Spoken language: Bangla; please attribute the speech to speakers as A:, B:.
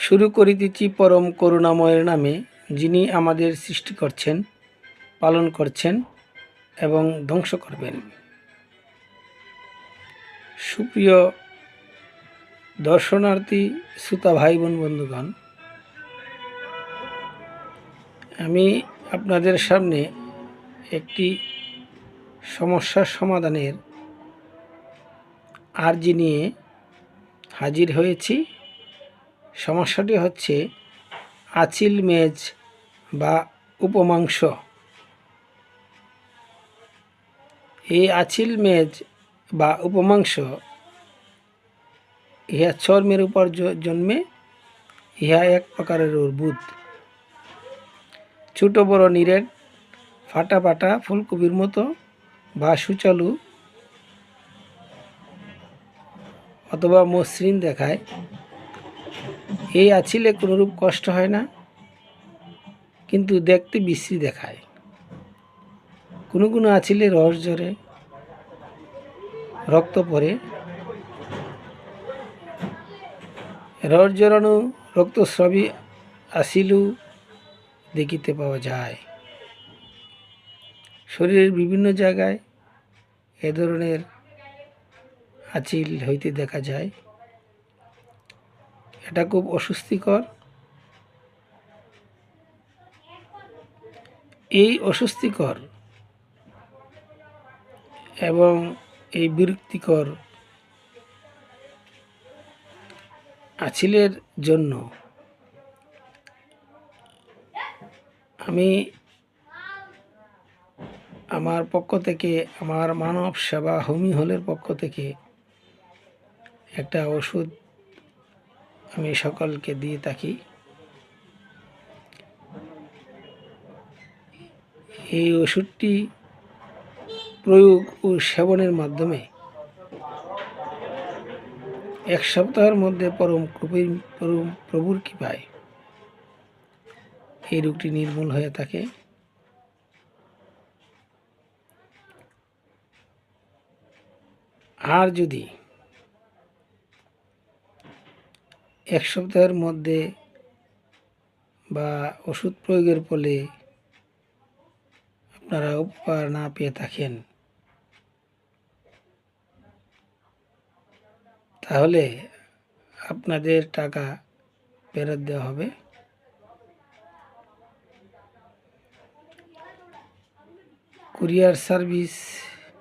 A: শুরু করিতেছি পরম করুণাময়ের নামে, যিনি আমাদের সৃষ্টি করছেন, পালন করছেন এবং ধ্বংস করবেন। সুপ্রিয় দর্শনার্থী শ্রোতা ভাই বোন বন্ধুগণ, আমি আপনাদের সামনে একটি সমস্যার সমাধানের আর্জি নিয়ে হাজির হয়েছি। সমস্যাটি হচ্ছে আঁচিল মেজ বা উপমাংস। এই আঁচিল মেজ বা উপমাংস ইহা চর্মের উপর জন্মে। ইহা এক প্রকারের অর্বুদ। ছোট বড় নিরেট ফাটা ফাটা ফুলকপির মতো বা সুচালু অথবা মসৃণ দেখায়। এই আঁচিলে কোনোরূপ কষ্ট হয় না, কিন্তু দেখতে বিশ্রী দেখায়। কোনো কোনো আঁচিলে রস ঝরে, রক্ত পড়ে। রস ঝরানো রক্তস্রাবী আঁচিলও দেখিতে পাওয়া যায়। শরীরের বিভিন্ন জায়গায় এ ধরনের আঁচিল হইতে দেখা যায়। এটা খুব অস্বস্তিকর। এই অস্বস্তিকর এবং এই বিরক্তিকর আঁচিলের জন্য আমি আমার পক্ষ থেকে, আমার মানব সেবা হোমি হলের পক্ষ থেকে একটা ওষুধ আমি সকলকে দিয়ে থাকি। এই ওষুধটি প্রয়োগ ও সেবনের মাধ্যমে 1 সপ্তাহের মধ্যে প্রভুর কৃপায় এই রোগটি নির্মূল হয়ে থাকে। আর যদি 1 সপ্তাহের মধ্যে বা ওষুধ প্রয়োগের ফলে আপনারা উপকার না পেয়ে থাকেন, তাহলে আপনাদের টাকা ফেরত দেওয়া হবে। Courier service